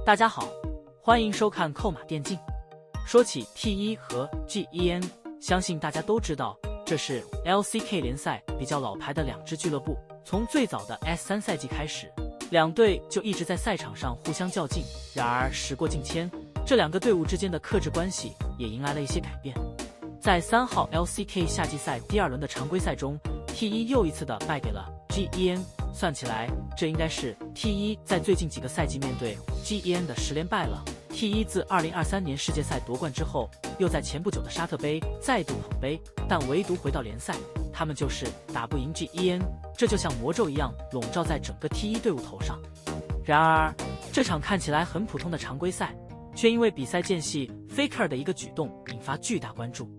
大家好，欢迎收看扣码电竞。说起 T1 和 GEN， 相信大家都知道，这是 LCK 联赛比较老牌的两支俱乐部。从最早的 S3 赛季开始，两队就一直在赛场上互相较劲。然而时过境迁，这两个队伍之间的克制关系也迎来了一些改变。在3号 LCK 夏季赛第2轮的常规赛中， T1 又一次的败给了 GEN。算起来，这应该是 T1 在最近几个赛季面对 GEN 的10连败了。T1 自2023年世界赛夺冠之后，又在前不久的沙特杯再度捧杯，但唯独回到联赛，他们就是打不赢 GEN， 这就像魔咒一样笼罩在整个 T1 队伍头上。然而，这场看起来很普通的常规赛，却因为比赛间隙 Faker 的一个举动引发巨大关注。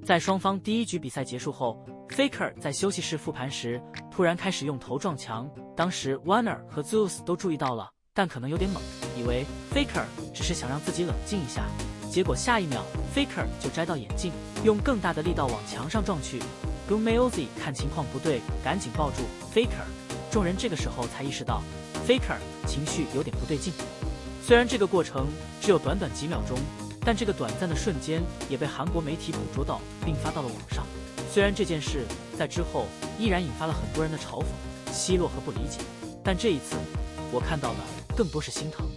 在双方第一局比赛结束后， Faker 在休息室复盘时，突然开始用头撞墙。当时 Warner 和 Zeus 都注意到了，但可能有点猛，以为 Faker 只是想让自己冷静一下。结果下一秒 Faker 就摘到眼镜，用更大的力道往墙上撞去。Gumeozi 看情况不对，赶紧抱住 Faker。众人这个时候才意识到 Faker 情绪有点不对劲。虽然这个过程只有短短几秒钟，但这个短暂的瞬间也被韩国媒体捕捉到，并发到了网上。虽然这件事在之后依然引发了很多人的嘲讽、奚落和不理解，但这一次我看到的更多是心疼。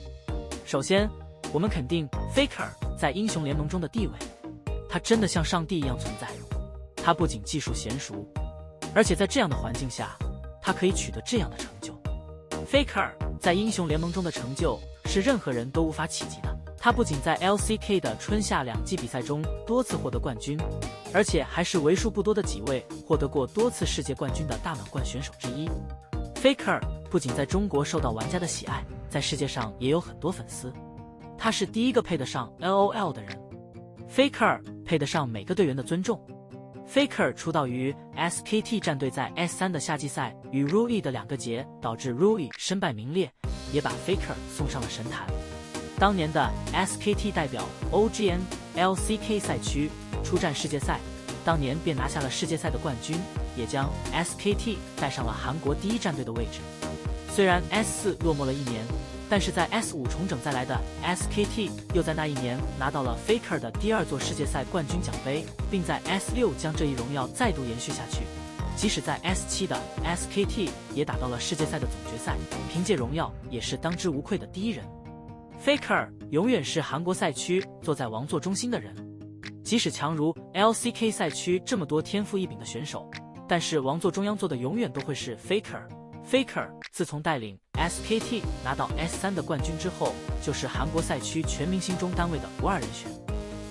首先，我们肯定 Faker 在英雄联盟中的地位，他真的像上帝一样存在。他不仅技术娴熟，而且在这样的环境下，他可以取得这样的成就。Faker 在英雄联盟中的成就是任何人都无法企及的。他不仅在 LCK 的春夏2季比赛中多次获得冠军，而且还是为数不多的几位获得过多次世界冠军的大满贯选手之一。Faker 不仅在中国受到玩家的喜爱，在世界上也有很多粉丝。他是第一个配得上 LOL 的人。Faker 配得上每个队员的尊重。Faker 出道于 SKT 战队，在 S3 的夏季赛与 Rui 的2个节导致 Rui 身败名裂，也把 Faker 送上了神坛。当年的 SKT 代表 OGN LCK 赛区出战世界赛，当年便拿下了世界赛的冠军，也将 SKT 带上了韩国第1战队的位置。虽然 S4 落寞了1年，但是在 S5 重整再来的 SKT 又在那一年拿到了 Faker 的第2座世界赛冠军奖杯，并在 S6 将这一荣耀再度延续下去。即使在 S7 的 SKT 也打到了世界赛的总决赛，凭借荣耀也是当之无愧的第1人。Faker 永远是韩国赛区坐在王座中心的人，即使强如 LCK 赛区这么多天赋异禀的选手，但是王座中央坐的永远都会是 Faker。Faker 自从带领 SKT 拿到 S3 的冠军之后，就是韩国赛区全明星中单位的不二人选，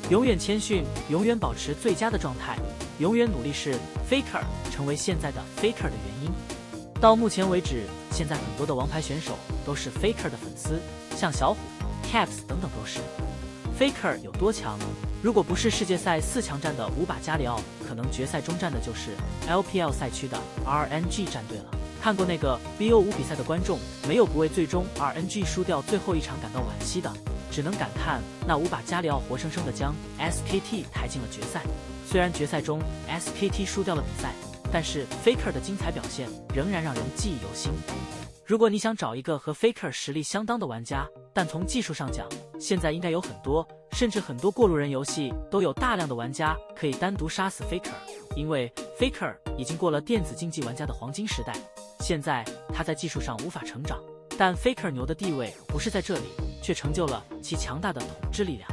永远谦逊，永远保持最佳的状态，永远努力，是 Faker 成为现在的 Faker 的原因。到目前为止，现在很多的王牌选手都是 Faker 的粉丝，像小虎、Caps 等等都是。Faker 有多强？如果不是世界赛4强战的5把加里奥，可能决赛中战的就是 LPL 赛区的 RNG 战队了。看过那个 BO5 比赛的观众，没有不为最终 RNG 输掉最后一场感到惋惜的，只能感叹那5把加里奥活生生的将 SKT 抬进了决赛。虽然决赛中 SKT 输掉了比赛，但是 Faker 的精彩表现仍然让人记忆犹新。如果你想找一个和 Faker 实力相当的玩家，但从技术上讲，现在应该有很多，甚至很多过路人游戏都有大量的玩家可以单独杀死 Faker， 因为 Faker 已经过了电子竞技玩家的黄金时代，现在他在技术上无法成长，但 Faker 牛的地位不是在这里，却成就了其强大的统治力量。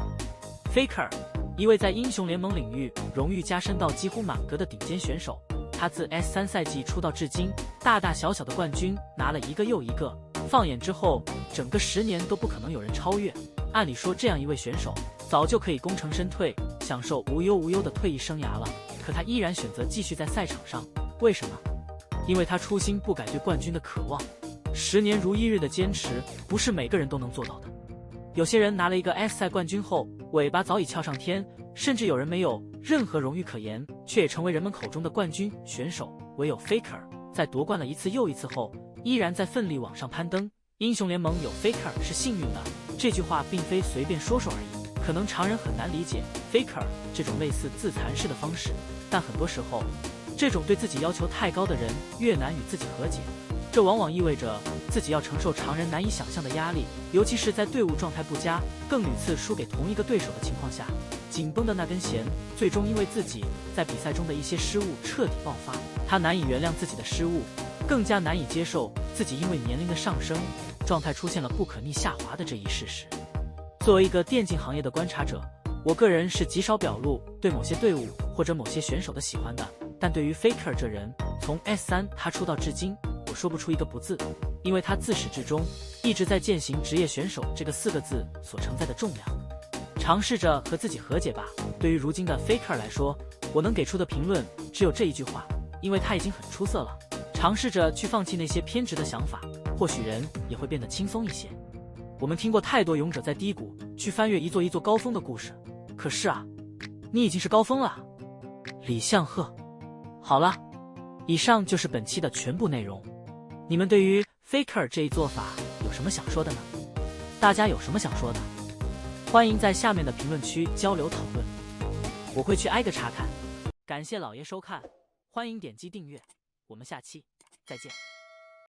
Faker， 一位在英雄联盟领域荣誉加深到几乎满格的顶尖选手，他自 S3 赛季出道至今，大大小小的冠军拿了一个又一个，放眼之后，整个10年都不可能有人超越。按理说，这样一位选手早就可以功成身退，享受无忧的退役生涯了，可他依然选择继续在赛场上，为什么？因为他初心不改对冠军的渴望，10年如一日的坚持，不是每个人都能做到的。有些人拿了一个 S 赛冠军后，尾巴早已翘上天，甚至有人没有任何荣誉可言，却也成为人们口中的冠军选手。唯有 Faker 在夺冠了一次又一次后，依然在奋力往上攀登。英雄联盟有 Faker 是幸运的，这句话并非随便说说而已。可能常人很难理解 Faker 这种类似自残式的方式，但很多时候，这种对自己要求太高的人越难与自己和解，这往往意味着自己要承受常人难以想象的压力，尤其是在队伍状态不佳，更屡次输给同一个对手的情况下，紧绷的那根弦最终因为自己在比赛中的一些失误彻底爆发。他难以原谅自己的失误，更加难以接受自己因为年龄的上升，状态出现了不可逆下滑的这一事实。作为一个电竞行业的观察者，我个人是极少表露对某些队伍或者某些选手的喜欢的，但对于 Faker 这人，从 S3 他出道至今，我说不出一个不字，因为他自始至终一直在践行职业选手这个4个字所承载的重量。尝试着和自己和解吧。对于如今的 Faker 来说，我能给出的评论只有这一句话，因为他已经很出色了。尝试着去放弃那些偏执的想法，或许人也会变得轻松一些。我们听过太多勇者在低谷去翻越一座一座高峰的故事，可是啊，你已经是高峰了，李相赫。好了，以上就是本期的全部内容。你们对于 Faker 这一做法有什么想说的呢？大家有什么想说的？欢迎在下面的评论区交流讨论，我会去挨个查看。感谢老爷收看，欢迎点击订阅，我们下期再见。